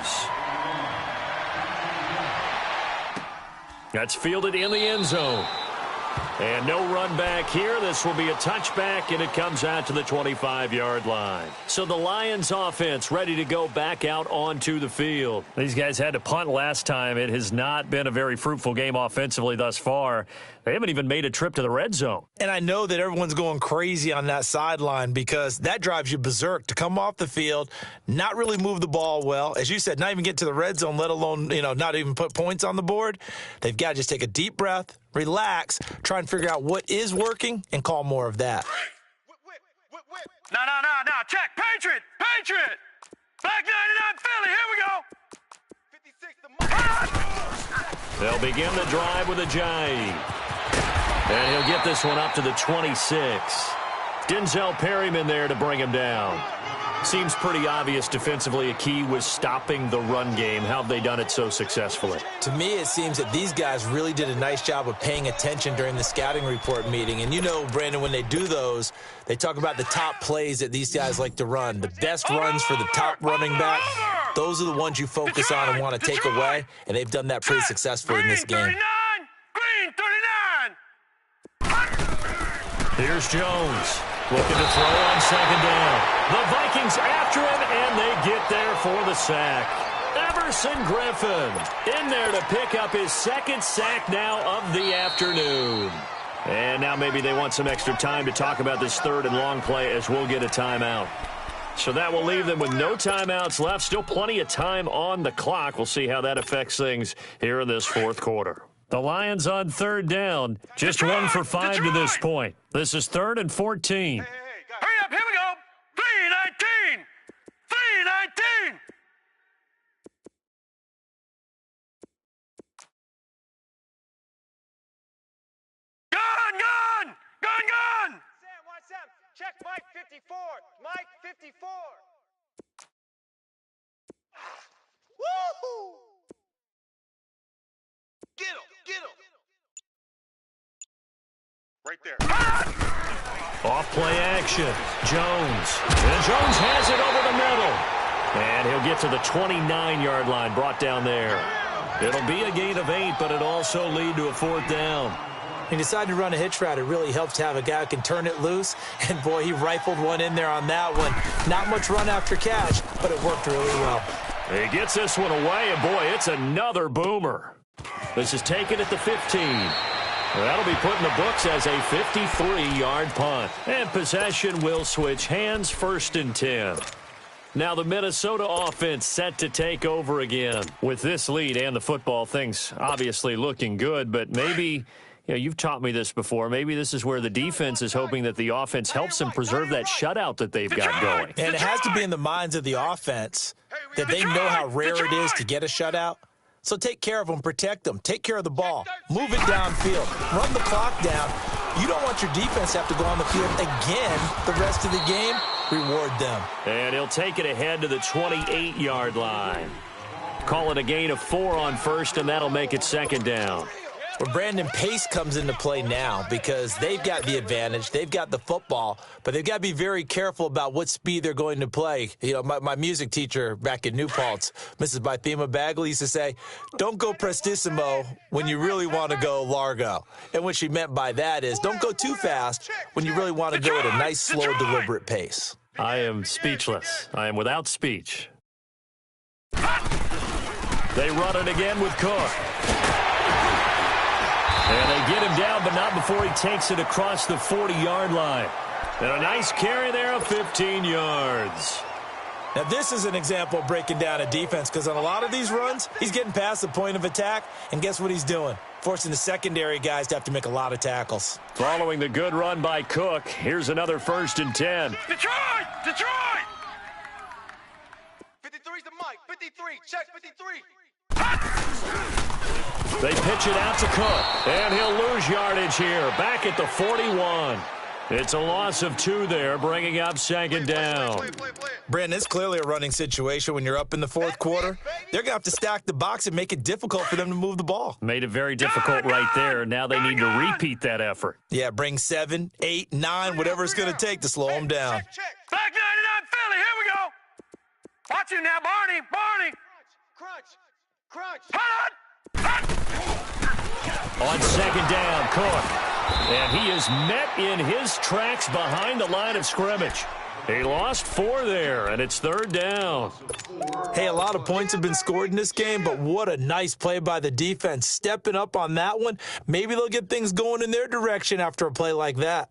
That's fielded in the end zone. And no run back here. This will be a touchback, and it comes out to the 25-yard line. So the Lions offense ready to go back out onto the field. These guys had to punt last time. It has not been a very fruitful game offensively thus far. They haven't even made a trip to the red zone.
And I know that everyone's going crazy on that sideline because that drives you berserk to come off the field, not really move the ball well. As you said, not even get to the red zone, let alone, not even put points on the board. They've got to just take a deep breath, relax, try and figure out what is working, and call more of that.
No. Check. Patriot. Black 99 Philly. Here we go.
56 to Mike.
They'll begin the drive with a jive. And he'll get this one up to the 26. Denzel Perryman there to bring him down. Seems pretty obvious defensively a key was stopping the run game. How have they done it so successfully?
To me, it seems that these guys really did a nice job of paying attention during the scouting report meeting. And Brandon, when they do those, they talk about the top plays that these guys like to run. The best runs for the top running back, those are the ones you focus on and want to take away. And they've done that pretty successfully in this game.
39. Green 39.
Here's Jones looking to throw on second down. The Vikings after him, and they get there for the sack. Everson Griffin in there to pick up his second sack now of the afternoon. And now maybe they want some extra time to talk about this third and long play as we'll get a timeout. So that will leave them with no timeouts left. Still plenty of time on the clock. We'll see how that affects things here in this fourth quarter. The Lions on third down, just 1 for 5 to this point. This is 3rd and 14.
Hurry up, here we go. 3:19. 3:19. Gun.
Sam, watch Sam. Check Mike 54. Mike 54. Woo! Get him.
Right there.
Off play action. Jones. And Jones has it over the middle. And he'll get to the 29-yard line, brought down there. It'll be a gain of 8, but it also lead to a 4th down.
He decided to run a hitch route. It really helps to have a guy who can turn it loose. And, boy, he rifled one in there on that one. Not much run after catch, but it worked really well.
He gets this one away, and, boy, it's another boomer. This is taken at the 15. That'll be put in the books as a 53-yard punt. And possession will switch hands, 1st and 10. Now the Minnesota offense set to take over again. With this lead and the football, things obviously looking good, but maybe, you've taught me this before, maybe this is where the defense is hoping that the offense helps them preserve that shutout that they've got going.
And it has to be in the minds of the offense that they know how rare it is to get a shutout. So take care of them, protect them, take care of the ball, move it downfield, run the clock down. You don't want your defense to have to go on the field again the rest of the game. Reward them.
And he'll take it ahead to the 28-yard line. Call it a gain of 4 on 1st, and that'll make it 2nd down.
Well, Brandon, pace comes into play now because they've got the advantage. They've got the football, but they've got to be very careful about what speed they're going to play. My music teacher back in New Paltz, Mrs. Bythema Bagley, used to say, don't go prestissimo when you really want to go largo. And what she meant by that is don't go too fast when you really want to go at a nice, slow, deliberate pace.
I am speechless. I am without speech. They run it again with Cook. And they get him down, but not before he takes it across the 40-yard line. And a nice carry there of 15 yards.
Now, this is an example of breaking down a defense because on a lot of these runs, he's getting past the point of attack, and guess what he's doing? Forcing the secondary guys to have to make a lot of tackles.
Following the good run by Cook, here's another 1st and 10.
Detroit!
53's to Mike. 53. Check 53.
They pitch it out to Cook, and he'll lose yardage here, back at the 41. It's a loss of 2 there, bringing up second down.
Brandon, it's clearly a running situation when you're up in the fourth quarter. They're going to have to stack the box and make it difficult for them to move the ball.
Made it very difficult right there. Now they need to repeat that effort.
Yeah, bring 7, 8, 9, whatever it's going to take to slow them down.
Black 99 Philly, here we go. Watch you now, Barney.
Crunch.
On second down, Cook. And he is met in his tracks behind the line of scrimmage. He lost 4 there, and it's third down.
Hey, a lot of points have been scored in this game, but what a nice play by the defense. Stepping up on that one. Maybe they'll get things going in their direction after a play like that.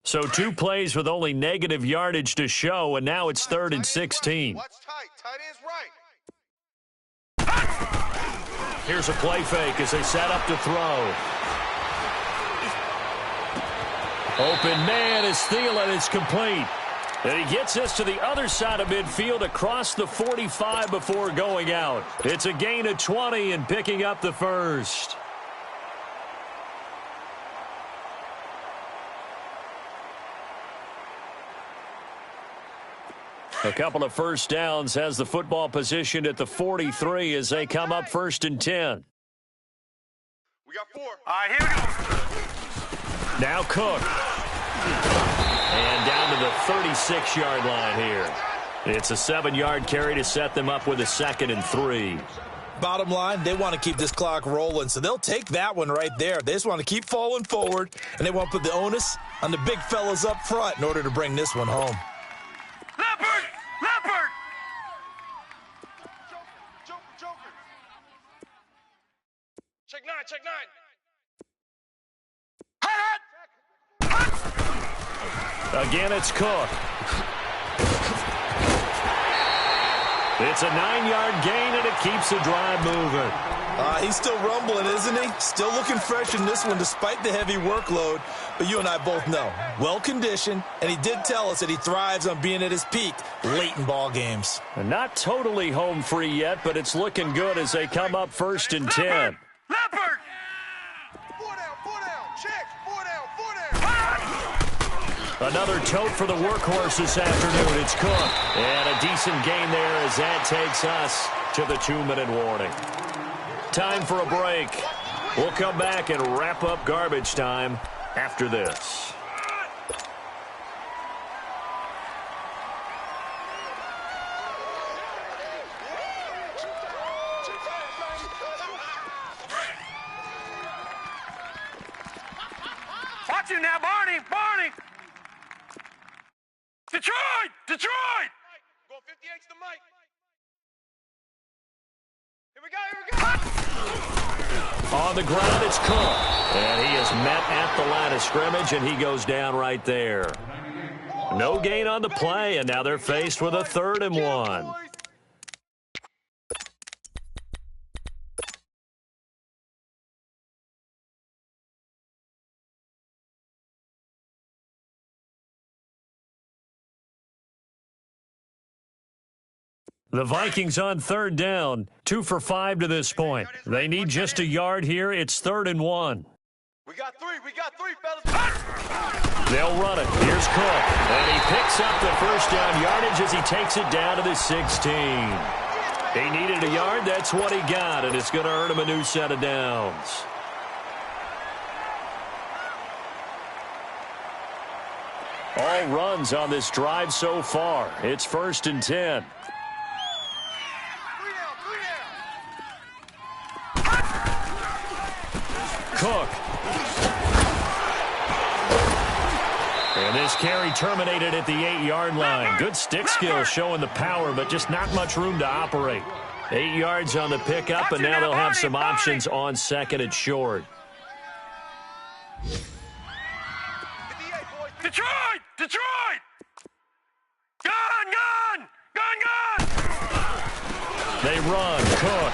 So 2 plays with only negative yardage to show, and now it's 3rd and 16.
Watch tight. Tight ends right.
Here's a play fake as they set up to throw. Open man is Thielen. It's complete. And he gets this to the other side of midfield across the 45 before going out. It's a gain of 20 and picking up the first. A couple of first downs has the football positioned at the 43 as they come up 1st and 10.
We got 4.
All right, here we go.
Now Cook. And down to the 36-yard line here. It's a 7-yard carry to set them up with a 2nd and 3.
Bottom line, they want to keep this clock rolling, so they'll take that one right there. They just want to keep falling forward, and they want to put the onus on the big fellas up front in order to bring this one home.
Leopard!
Joker. Check 9.
Again, it's Cook. It's a 9-yard gain, and it keeps the drive moving.
He's still rumbling, isn't he? Still looking fresh in this one despite the heavy workload. But you and I both know, well-conditioned, and he did tell us that he thrives on being at his peak late in ball games.
And not totally home free yet, but it's looking good as they come up 1st and 10.
Leopard!
4 down. Check. 4 down.
Another tote for the workhorse this afternoon. It's Cook. And a decent gain there as that takes us to the 2-minute warning. Time for a break. We'll come back and wrap up garbage time after this.
Watch you now, Barney. Detroit!
Go 58 to the mic. Here we go.
On the ground, it's Cook. And he is met at the line of scrimmage, and he goes down right there. No gain on the play, and now they're faced with a 3rd and 1. The Vikings on 3rd down, 2 for 5 to this point. They need just a yard here. It's 3rd and 1.
We got 3, fellas.
They'll run it. Here's Cook. And he picks up the first down yardage as he takes it down to the 16. He needed a yard. That's what he got, and it's going to earn him a new set of downs. All runs on this drive so far. It's 1st and 10. Cook. And this carry terminated at the 8-yard line. Good stick skill showing the power, but just not much room to operate. 8 yards on the pickup, and now they'll have some options on 2nd and short.
Detroit! Gun!
They run. Cook.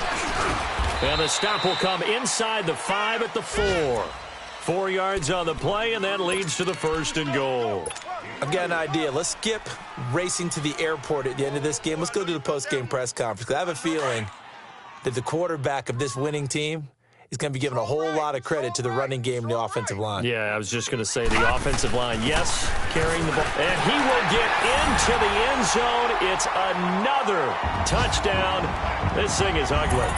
And the stop will come inside the 5 at the 4. 4 yards on the play, and that leads to the 1st and goal.
I've got an idea. Let's skip racing to the airport at the end of this game. Let's go to the post-game press conference. 'Cause I have a feeling that the quarterback of this winning team is going to be given a whole lot of credit to the running game and the offensive line.
Yeah, I was just going to say the offensive line, yes, carrying the ball. And he will get into the end zone. It's another touchdown. This thing is ugly.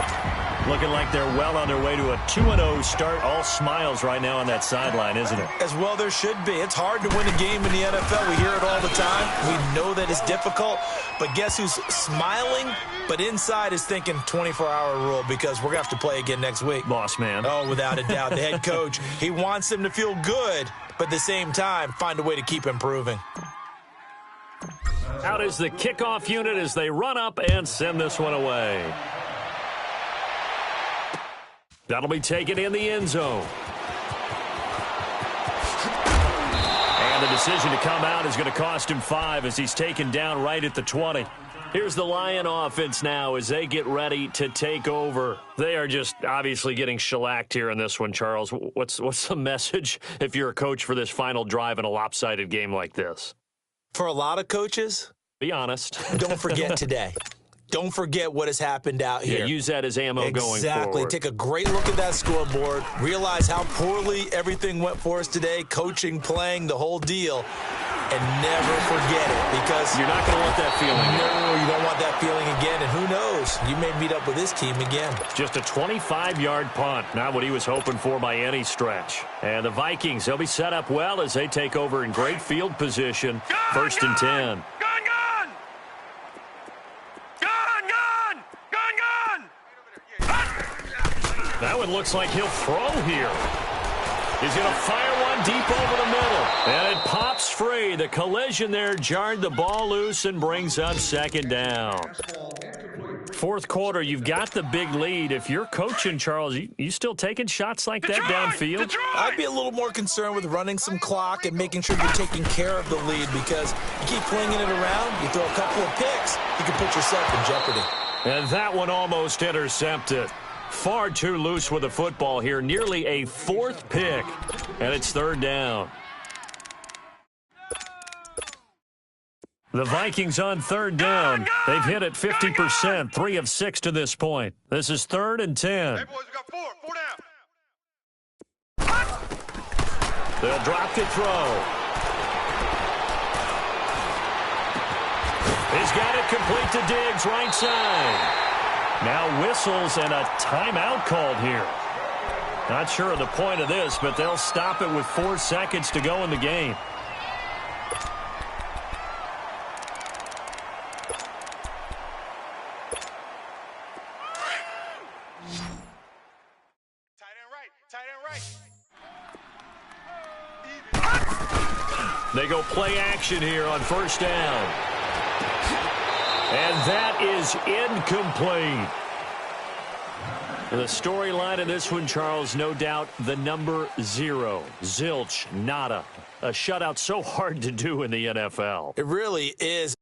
Looking like they're well on their way to a 2-0 start. All smiles right now on that sideline, isn't it?
As well there should be. It's hard to win a game in the NFL. We hear it all the time. We know that it's difficult. But guess who's smiling? But inside is thinking 24-hour rule because we're going to have to play again next week.
Boss man.
Oh, without a doubt. The head coach, he wants them to feel good, but at the same time, find a way to keep improving.
Out is the kickoff unit as they run up and send this one away. That'll be taken in the end zone. And the decision to come out is going to cost him 5 as he's taken down right at the 20. Here's the Lion offense now as they get ready to take over. They are just obviously getting shellacked here in this one, Charles. What's the message if you're a coach for this final drive in a lopsided game like this?
For a lot of coaches,
be honest.
Don't forget today. Don't forget what has happened out here.
Yeah, use that as ammo going forward.
Exactly. Take a great look at that scoreboard. Realize how poorly everything went for us today, coaching, playing, the whole deal. And never forget it because
you're not going to want that feeling.
No, you don't want that feeling again. And who knows? You may meet up with this team again.
Just a 25-yard punt. Not what he was hoping for by any stretch. And the Vikings, they'll be set up well as they take over in great field position. 1st and 10. That one looks like he'll throw here. He's going to fire one deep over the middle. And it pops free. The collision there jarred the ball loose and brings up 2nd down. 4th quarter, you've got the big lead. If you're coaching, Charles, you still taking shots like that downfield?
I'd be a little more concerned with running some clock and making sure you're taking care of the lead because you keep flinging it around, you throw a couple of picks, you can put yourself in jeopardy.
And that one almost intercepted. Far too loose with the football here. Nearly a 4th pick. And it's 3rd down. The Vikings on 3rd down. They've hit it 50%. 3 of 6 to this point. This is 3rd and 10.
Hey, boys, we got 4 down.
They'll drop to throw. He's got it complete to Diggs, right side. Now whistles and a timeout called here. Not sure of the point of this, but they'll stop it with 4 seconds to go in the game. They go play action here on 1st down. And that is incomplete. The storyline of this one, Charles, no doubt the number 0. Zilch, nada. A shutout so hard to do in the NFL.
It really is.